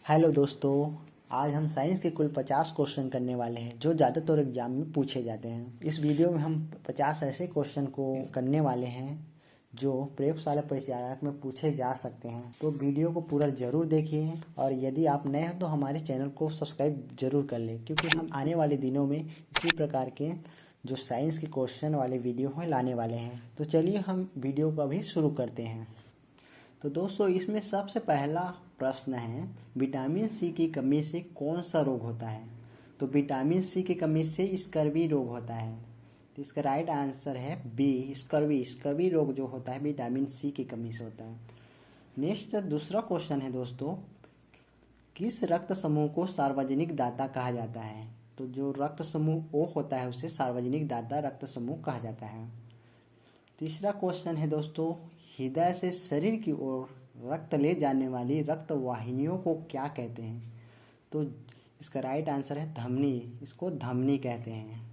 Hello दोस्तों, आज हम साइंस के कुल 50 क्वेश्चन करने वाले हैं जो ज़्यादातर एग्जाम में पूछे जाते हैं। इस वीडियो में हम 50 ऐसे क्वेश्चन को करने वाले हैं जो प्रयोगशाला परिचालक में पूछे जा सकते हैं। तो वीडियो को पूरा ज़रूर देखिए और यदि आप नए हैं तो हमारे चैनल को सब्सक्राइब जरूर कर लें, क्योंकि हम आने वाले दिनों में इसी प्रकार के जो साइंस के क्वेश्चन वाले वीडियो हैं लाने वाले हैं। तो चलिए हम वीडियो को अभी शुरू करते हैं। तो दोस्तों, इसमें सबसे पहला प्रश्न है, विटामिन सी की कमी से कौन सा रोग होता है? तो विटामिन सी की कमी से स्कर्वी रोग होता है। तो इसका राइट आंसर है बी, स्कर्वी। स्कर्वी रोग जो होता है विटामिन सी की कमी से होता है। नेक्स्ट दूसरा क्वेश्चन है दोस्तों, किस रक्त समूह को सार्वजनिक दाता कहा जाता है? तो जो रक्त समूह ओ होता है उसे सार्वजनिक दाता रक्त समूह कहा जाता है। तीसरा क्वेश्चन है दोस्तों, हृदय से शरीर की ओर रक्त ले जाने वाली रक्त वाहिनियों को क्या कहते हैं? तो इसका राइट आंसर है धमनी। इसको धमनी कहते हैं।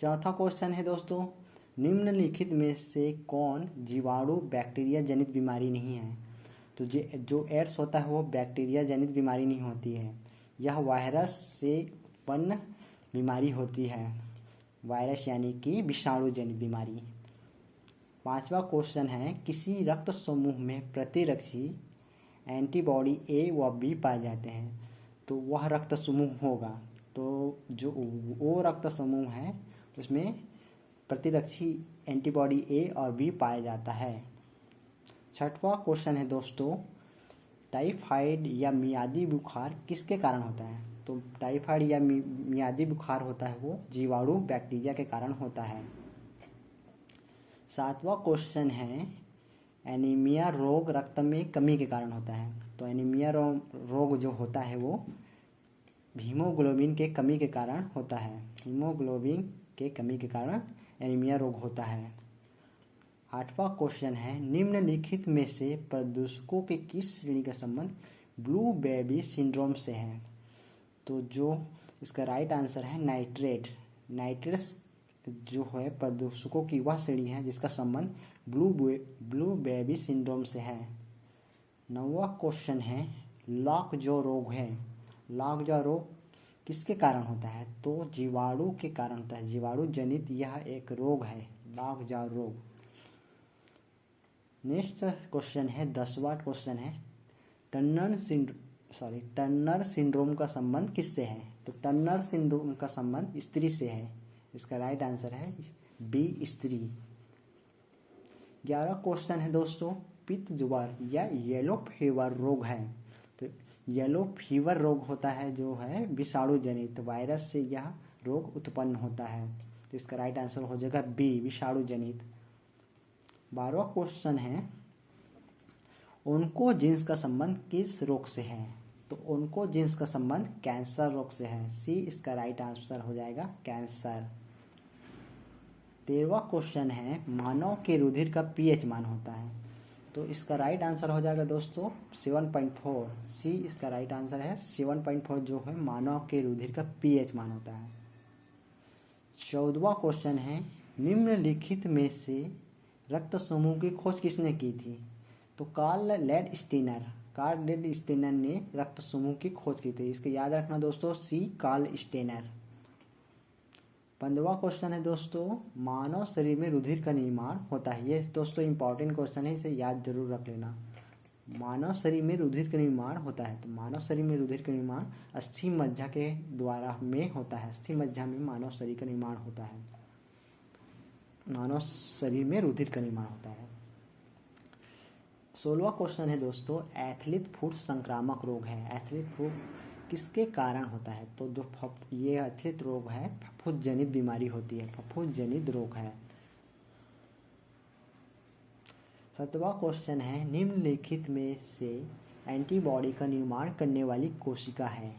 चौथा क्वेश्चन है दोस्तों, निम्नलिखित में से कौन जीवाणु बैक्टीरिया जनित बीमारी नहीं है? तो जो एड्स होता है वो बैक्टीरिया जनित बीमारी नहीं होती है, यह वायरस से उत्पन्न बीमारी होती है। वायरस यानी कि विषाणु जनित बीमारी। पांचवा क्वेश्चन है, किसी रक्त समूह में प्रतिरक्षी एंटीबॉडी ए व बी पाए जाते हैं, तो वह रक्त समूह होगा। तो जो वो रक्त समूह है उसमें प्रतिरक्षी एंटीबॉडी ए और बी पाया जाता है। छठवां क्वेश्चन है दोस्तों, टाइफाइड या मियादी बुखार किसके कारण होता है? तो टाइफाइड या मियादी बुखार होता है वो जीवाणु बैक्टीरिया के कारण होता है। सातवां क्वेश्चन है, एनीमिया रोग रक्त में कमी के कारण होता है। तो एनीमिया रोग जो होता है वो हीमोग्लोबिन के कमी के कारण होता है। हीमोग्लोबिन के कमी के कारण एनीमिया रोग होता है। आठवां क्वेश्चन है, निम्नलिखित में से प्रदूषकों के किस श्रेणी का संबंध ब्लू बेबी सिंड्रोम से है? तो जो इसका राइट आंसर है नाइट्रेट। नाइट्रेट्स जो है प्रदूषकों की वह श्रेणी है जिसका संबंध ब्लू बेबी सिंड्रोम से है। नौवां क्वेश्चन है, लॉक जो रोग है, लॉक जो रोग किसके कारण होता है? तो जीवाणु के कारण होता है। जीवाणु जनित यह एक रोग है, लॉक जो रोग। नेक्स्ट क्वेश्चन है, 10वां क्वेश्चन है, टर्नर सिंड्रोम का संबंध किससे है? तो टर्नर सिंड्रोम का संबंध स्त्री से है। इसका राइट आंसर है बी, स्त्री। 11वां क्वेश्चन है दोस्तों, पित्त ज्वर या येलो फीवर रोग है। तो येलो फीवर रोग होता है जो है विषाणु जनित, वायरस से यह रोग उत्पन्न होता है। तो इसका राइट आंसर हो जाएगा बी, विषाणु जनित। 12वां क्वेश्चन है, ओन्कोजिन्स का संबंध किस रोग से है? तो ओन्कोजिन्स का संबंध कैंसर रोग से है। सी इसका राइट आंसर हो जाएगा कैंसर। 13वां क्वेश्चन है, मानव के रुधिर का पीएच मान होता है। तो इसका राइट आंसर हो जाएगा दोस्तों 7.4। सी इसका राइट आंसर है 7.4 जो है मानव के रुधिर का पीएच मान होता है। 14वां क्वेश्चन है, निम्नलिखित में से रक्त समूह की खोज किसने की थी? तो कार्ल लेड-स्टेनर ने रक्त समूह की खोज की थी। इसको याद रखना दोस्तों, सी कार्ल स्टेनर। 15वां क्वेश्चन है दोस्तों, मानव शरीर में रुधिर का निर्माण होता है। ये दोस्तों इंपॉर्टेंट क्वेश्चन है, इसे याद जरूर रख लेना। मानव शरीर में रुधिर का निर्माण होता है। तो मानव शरीर में रुधिर का निर्माण अस्थि मज्जा के द्वारा में होता है। अस्थि मज्जा में मानव शरीर का निर्माण होता है। मानव शरीर में रुधिर का निर्माण होता है। 16वां क्वेश्चन है दोस्तों, एथलीट फुट संक्रामक रोग है। एथलीट फुट किसके कारण होता है? तो जो ये एथलीट रोग है फफूंद जनित बीमारी होती है, फफूंद जनित रोग है। 17वां क्वेश्चन है, निम्नलिखित में से एंटीबॉडी का निर्माण करने वाली कोशिका है।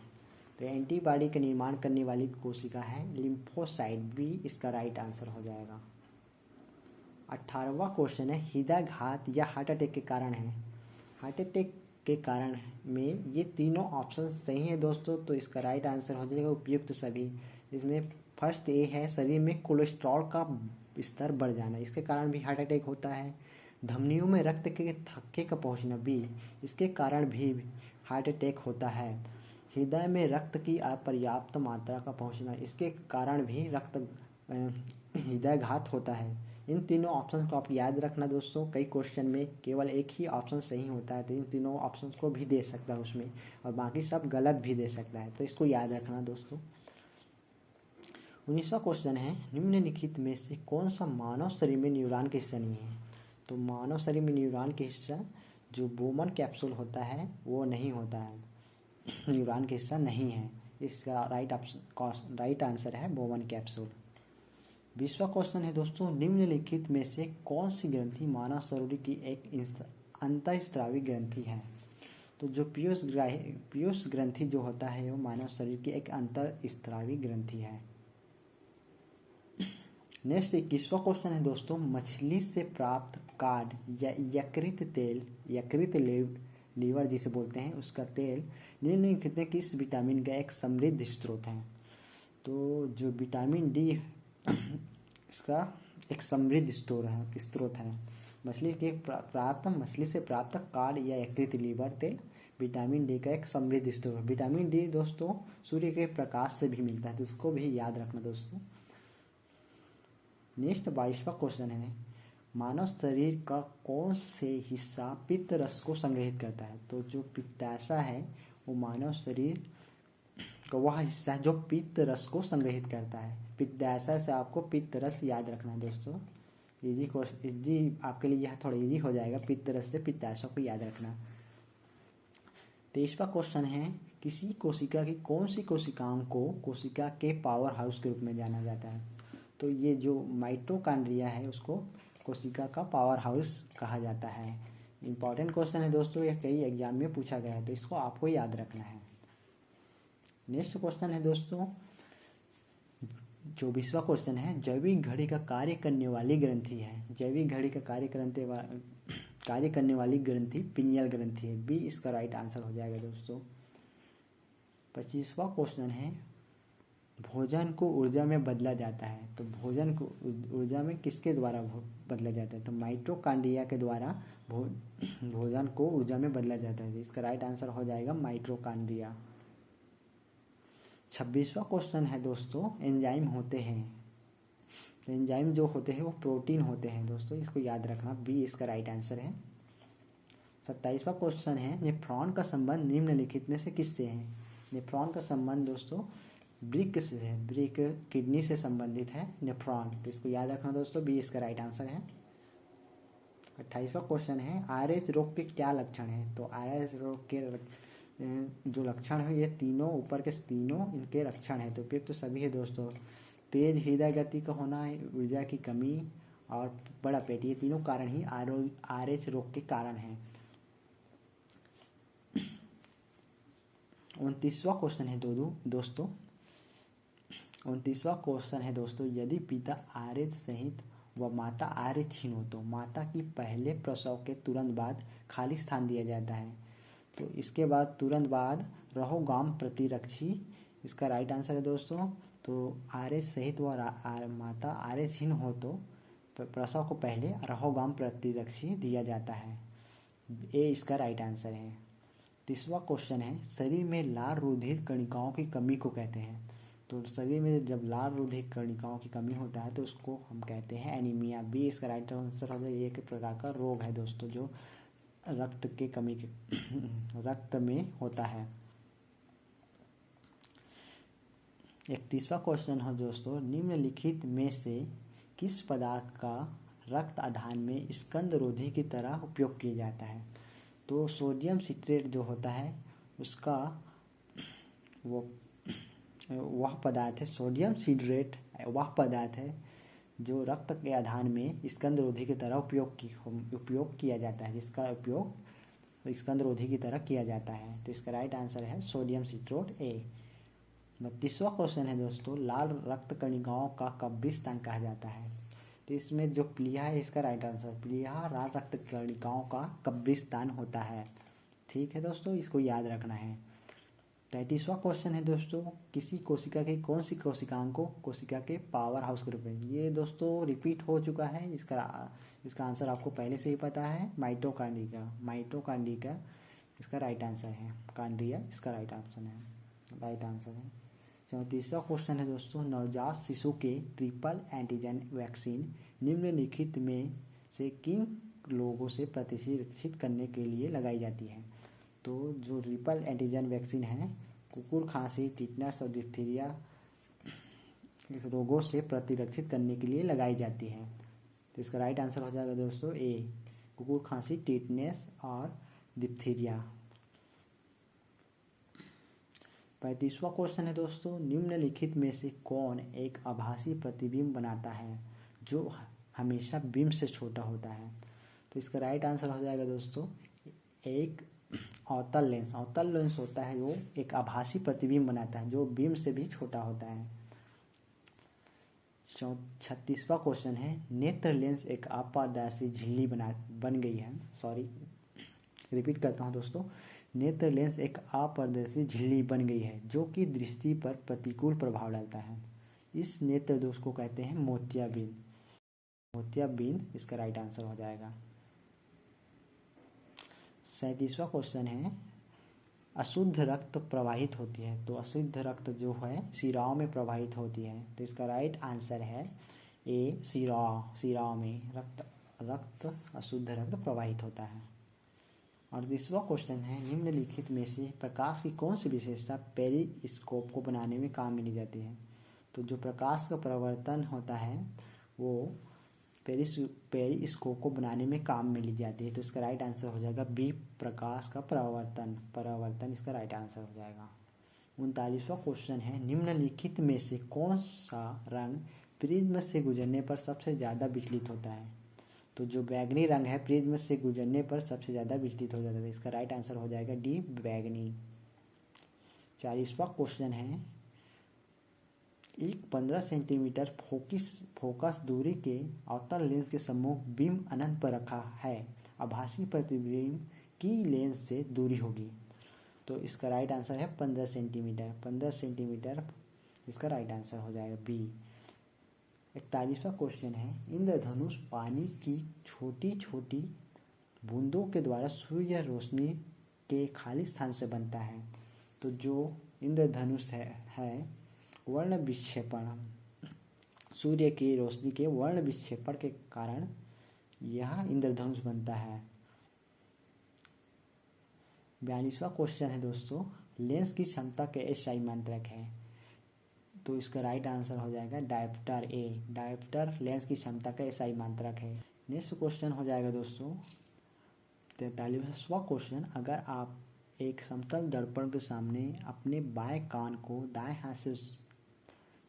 तो एंटीबॉडी का निर्माण करने वाली कोशिका है लिम्फोसाइट। बी इसका राइट आंसर हो जाएगा। 18वां क्वेश्चन है, हृदय घात या हार्ट अटैक के कारण है। हार्ट अटैक के कारण में ये तीनों ऑप्शन सही है दोस्तों। तो इसका राइट आंसर हो जाएगा उपयुक्त सभी। इसमें फर्स्ट ए है, शरीर में कोलेस्ट्रॉल का स्तर बढ़ जाना, इसके कारण भी हार्ट अटैक होता है। धमनियों में रक्त के थक्के का पहुंचना, बी इसके कारण भी हार्ट अटैक होता है। हृदय में रक्त की अपर्याप्त मात्रा का पहुंचना, इसके कारण भी हृदयघात होता है। इन तीनों ऑप्शन को आप याद रखना दोस्तों। कई क्वेश्चन में केवल एक ही ऑप्शन सही होता है, तो इन तीनों ऑप्शन को भी दे सकता है उसमें, और बाकी सब गलत भी दे सकता है, तो इसको याद रखना दोस्तों। 19वां क्वेश्चन है, निम्नलिखित में से कौन सा मानव शरीर में न्यूरॉन का हिस्सा नहीं है? तो मानव शरीर में न्यूरॉन के हिस्सा जो बोमन कैप्सूल होता है वो नहीं होता है, न्यूरॉन का हिस्सा नहीं है। इसका राइट आंसर है बोमन कैप्सूल। 20वां क्वेश्चन है दोस्तों, निम्नलिखित में से कौन सी ग्रंथि मानव शरीर की एक अंतःस्रावी ग्रंथि है? तो जो पीयूष ग्रंथि जो होता है वो मानव शरीर की एक अंतःस्रावी ग्रंथि है। नेक्स्ट 21वां क्वेश्चन है दोस्तों, मछली से प्राप्त कार्ड या यकृत लीवर जिसे बोलते हैं, उसका तेल निम्नलिखित में किस विटामिन का एक समृद्ध स्रोत है? तो जो विटामिन डी इसका एक समृद्ध स्रोत है। मछली से प्राप्त कार्ड या यकृत लीवर तेल विटामिन डी का एक समृद्ध स्रोत है। विटामिन डी दोस्तों सूर्य के प्रकाश से भी मिलता है, तो उसको भी याद रखना दोस्तों। नेक्स्ट 22वां क्वेश्चन है, मानव शरीर का कौन से हिस्सा पित्त रस को संग्रहित करता है? तो जो पित्ताशय है वो मानव शरीर का वह हिस्सा है जो पित्त रस को संग्रहित करता है। पित्ताशय से आपको पित्त रस याद रखना है दोस्तों। इजी आपके लिए यह थोड़ा इजी हो जाएगा, पित्त रस से पित्ताशय को याद रखना। 23वां क्वेश्चन है, किसी कोशिका की कौन सी कोशिकाओं को कोशिका के पावर हाउस के रूप में जाना जाता है? तो ये जो माइटोकॉन्ड्रिया है उसको कोशिका का पावर हाउस कहा जाता है। इंपॉर्टेंट क्वेश्चन है दोस्तों, ये कई एग्जाम में पूछा गया है, तो इसको आपको याद रखना है। नेक्स्ट क्वेश्चन है दोस्तों 24वां क्वेश्चन है, जैविक घड़ी का कार्य करने वाली ग्रंथि है। जैविक घड़ी का कार्य करने वाली ग्रंथि पिनियल ग्रंथि है। बी इसका राइट आंसर हो जाएगा दोस्तों। 25वां क्वेश्चन है, भोजन को ऊर्जा में बदला जाता है। तो भोजन को ऊर्जा में किसके द्वारा बदला जाता है? तो माइटोकॉन्ड्रिया के द्वारा भोजन को ऊर्जा में बदला जाता है। इसका राइट आंसर हो जाएगा माइटोकॉन्ड्रिया। 26वां क्वेश्चन है दोस्तों, एंजाइम होते हैं। तो एंजाइम जो होते हैं वो प्रोटीन होते हैं दोस्तों, इसको याद रखना। बी इसका राइट आंसर है। 27वां क्वेश्चन है, नेफ्रॉन का संबंध निम्नलिखित में से किससे है? नेफ्रॉन का संबंध दोस्तों ब्रिक से है। ब्रिक किडनी से संबंधित है नेफ्रॉन, तो इसको याद रखना दोस्तों। बी इसका राइट आंसर है। 28वां क्वेश्चन है, आरएस रोग के क्या लक्षण है? तो आरएस रोग के जो लक्षण है ये तीनों ऊपर के तीनों इनके लक्षण है, तो उपयुक्त तो सभी है दोस्तों। तेज हृदय गति का होना, ऊर्जा की कमी और बड़ा पेट, ये तीनों कारण ही आरएस रोग के कारण है। 29वां क्वेश्चन है दोस्तों 29वां क्वेश्चन है दोस्तों, यदि पिता आर्य सहित व माता आर्य क्षीण हो तो माता की पहले प्रसव के तुरंत बाद खाली स्थान दिया जाता है। तो इसके बाद तुरंत बाद रहोगाम प्रतिरक्षी इसका राइट आंसर है दोस्तों। तो आर्य सहित व माता आर्य क्षीण हो तो प्रसव को पहले रहोगाम प्रतिरक्षी दिया जाता है। ए इसका राइट आंसर है। 30वां क्वेश्चन है, शरीर में लाल रुधिर कणिकाओं की कमी को कहते हैं। तो शरीर में जब लाल रुधिर कणिकाओं की कमी होता है तो उसको हम कहते हैं एनीमिया। बी इसका राइट आंसर हो जाए। ये एक प्रकार का रोग है दोस्तों जो रक्त के कमी के रक्त में होता है। 31वां क्वेश्चन है दोस्तों, निम्नलिखित में से किस पदार्थ का रक्त आधान में स्कंद रोधी की तरह उपयोग किया जाता है? तो सोडियम सिट्रेट जो होता है उसका वह पदार्थ है, सोडियम सिट्रेट वह पदार्थ है जो रक्त के आधान में स्कंद रोधी की तरह उपयोग किया जाता है, जिसका उपयोग स्कंद रोधी की तरह किया जाता है। तो इसका राइट आंसर है सोडियम सिट्रेट ए। 32वां क्वेश्चन है दोस्तों, लाल रक्त कणिकाओं का कब्रिस्तान कहा जाता है। तो इसमें जो प्लीहा है इसका राइट आंसर, प्लीहा लाल रक्त कणिकाओं का कब्रिस्तान होता है। ठीक है दोस्तों, इसको याद रखना है। 33वां क्वेश्चन है दोस्तों, किसी कोशिका की कौन सी कोशिकाओं को कोशिका के पावर हाउस के रूप में? ये दोस्तों रिपीट हो चुका है, इसका आंसर आपको पहले से ही पता है, माइटोकॉन्ड्रिया इसका राइट आंसर है। कार्डिया इसका राइट ऑप्शन है, राइट आंसर है। 34वां क्वेश्चन है दोस्तों, नवजात शिशु के ट्रिपल एंटीजन वैक्सीन निम्नलिखित में से किन लोगों से प्रतिरक्षित करने के लिए लगाई जाती है? तो जो ट्रिपल एंटीजन वैक्सीन है कुकुर खांसी, टिटनस और डिप्थीरिया रोगों से प्रतिरक्षित करने के लिए लगाई जाती है। तो इसका राइट आंसर हो जाएगा दोस्तों ए, कुकुर खांसी, टिटनेस और डिप्थीरिया। 35वां क्वेश्चन है दोस्तों, निम्नलिखित में से कौन एक आभासी प्रतिबिंब बनाता है जो हमेशा बिंब से छोटा होता है? तो इसका राइट आंसर हो जाएगा दोस्तों एक अवतल लेंस। अवतल लेंस होता है वो एक आभासी प्रतिबिंब बनाता है जो बिंब से भी छोटा होता है। 36वां क्वेश्चन है, नेत्र लेंस एक अपारदर्शी झिल्ली बन गई है। सॉरी, रिपीट करता हूँ दोस्तों, नेत्र लेंस एक अपारदर्शी झिल्ली बन गई है जो कि दृष्टि पर प्रतिकूल प्रभाव डालता है। इस नेत्र दोष को कहते हैं मोतियाबिंद। मोतियाबिंद इसका राइट आंसर हो जाएगा। 37वां क्वेश्चन है, अशुद्ध रक्त प्रवाहित होती है। तो अशुद्ध रक्त जो है शिराओं में प्रवाहित होती है। तो इसका राइट आंसर है ए, शिराओं में रक्त अशुद्ध रक्त प्रवाहित होता है। और 20वां क्वेश्चन है, निम्नलिखित में से प्रकाश की कौन सी विशेषता पेरिस्कोप को बनाने में काम में ली जाती है? तो जो प्रकाश का परावर्तन होता है वो पेरिस्कोप को बनाने में काम में ली जाती है। तो इसका राइट आंसर हो जाएगा बी, प्रकाश का परावर्तन इसका राइट आंसर हो जाएगा। 39वां क्वेश्चन है, निम्नलिखित में से कौन सा रंग प्रिज्म से गुजरने पर सबसे ज़्यादा विचलित होता है? तो जो बैगनी रंग है प्रिज्म से गुजरने पर सबसे ज़्यादा विचलित हो जाता है। इसका राइट आंसर हो जाएगा डी, बैगनी। 40वां क्वेश्चन है, एक 15 सेंटीमीटर फोकस दूरी के अवतल लेंस के सम्मुख बिंब अनंत पर रखा है, आभासी प्रतिबिंब की लेंस से दूरी होगी। तो इसका राइट आंसर है 15 सेंटीमीटर। 15 सेंटीमीटर इसका राइट आंसर हो जाएगा बी। 41वां क्वेश्चन है, इंद्रधनुष पानी की छोटी छोटी बूंदों के द्वारा सूर्य रोशनी के खाली स्थान से बनता है। तो जो इंद्रधनुष है वर्ण विक्षेपण, सूर्य की रोशनी के वर्ण विक्षेपण के कारण यह इंद्रधनुष बनता है। 42वां क्वेश्चन है दोस्तों, लेंस की क्षमता के एसआई मात्रक है। तो इसका राइट आंसर हो जाएगा डायप्टर ए। डायप्टर लेंस की क्षमता का एसआई मात्रक है। नेक्स्ट क्वेश्चन हो जाएगा दोस्तों 43वां क्वेश्चन, अगर आप एक समतल दर्पण के सामने अपने बाएं कान को दाएं हाथ से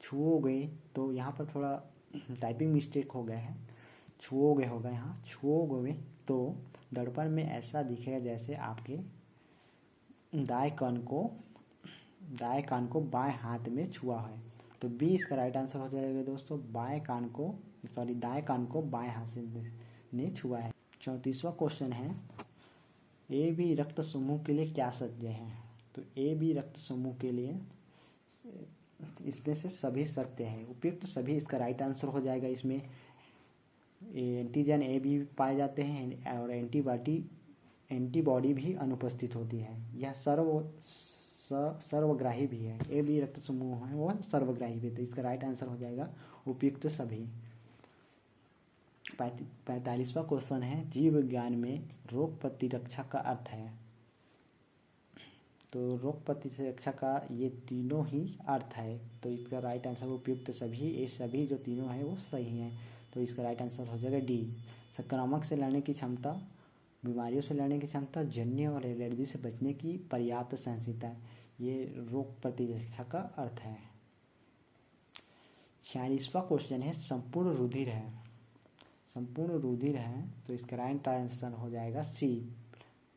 छुओगे, तो यहाँ पर थोड़ा टाइपिंग मिस्टेक हो गया है, छुओगे होगा, यहाँ छुओगे तो दर्पण में ऐसा दिखेगा जैसे आपके दाएं कान को बाएं हाथ में छुआ है। तो बी इसका राइट आंसर हो जाएगा दोस्तों, दाएं कान को बाएं हाथ से ने छुआ है। 34वां क्वेश्चन है, ए बी रक्त समूह के लिए क्या सत्य है? तो ए बी रक्त समूह के लिए इसमें से सभी सत्य है, उपयुक्त सभी इसका राइट आंसर हो जाएगा। इसमें एंटीजन ए बी पाए जाते हैं और एंटीबॉडी भी अनुपस्थित होती है। यह सर्वग्राही भी है। ए बी रक्त समूह है वो सर्वग्राही भी, तो इसका राइट आंसर हो जाएगा उपयुक्त सभी। 45वां क्वेश्चन है, जीव विज्ञान में रोग प्रतिरक्षा का अर्थ है। तो रोग प्रतिरक्षा का ये तीनों ही अर्थ है। तो इसका राइट आंसर उपयुक्त सभी, ये सभी जो तीनों हैं वो सही हैं। तो इसका राइट आंसर हो जाएगा डी, संक्रामक से लड़ने की क्षमता, बीमारियों से लड़ने की क्षमता, जन्य और एलर्जी से बचने की पर्याप्त सहनशीलता, ये रोग प्रतिरक्षा का अर्थ है। 46वां क्वेश्चन है, संपूर्ण रुधिर है। संपूर्ण रुधिर है तो इसका राइट आंसर हो जाएगा सी,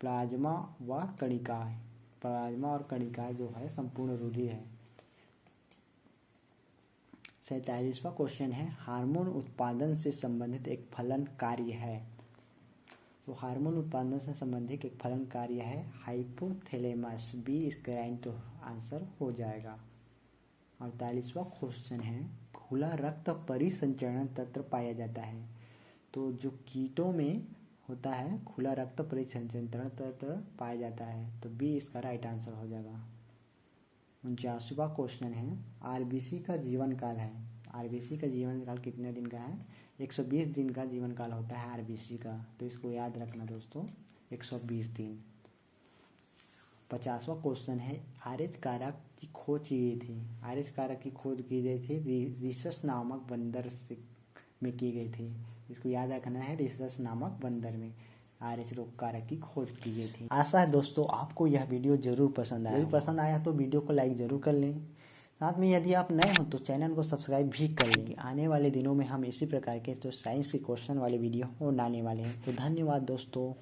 प्लाज्मा व कणिकाएं। प्लाज्मा और कणिकाएं जो है संपूर्ण रुधिर है। 47वां क्वेश्चन है, हार्मोन उत्पादन से संबंधित एक फलन कार्य है। तो हार्मोन उत्पादन से संबंधित एक फलन कार्य है हाइपोथैलेमस, बी इसका राइट आंसर हो जाएगा। 48वां क्वेश्चन है, खुला रक्त परिसंचरण तंत्र पाया जाता है। तो जो कीटों में होता है खुला रक्त परिसंचरण तंत्र पाया जाता है। तो बी इसका राइट आंसर हो जाएगा। 49वां क्वेश्चन है, आरबीसी का जीवन काल है। आरबीसी का जीवन काल कितने दिन का है? 120 दिन का जीवन काल होता है आरबीसी का। तो इसको याद रखना दोस्तों, 120 दिन। 50वां क्वेश्चन है, आरएच कारक की खोज की गई थी। आरएच कारक की खोज की गई थी रिसस नामक बंदर में की गई थी। इसको याद रखना है, रिसस नामक बंदर में आरएच रोग कारक की खोज की गई थी। आशा है दोस्तों आपको यह वीडियो जरूर पसंद आया। यदि पसंद आया तो वीडियो को लाइक जरूर कर लें। साथ में यदि आप नए हो तो चैनल को सब्सक्राइब भी कर लेंगे। आने वाले दिनों में हम इसी प्रकार के जो साइंस के क्वेश्चन वाले वीडियो वो लाने वाले हैं। तो धन्यवाद दोस्तों।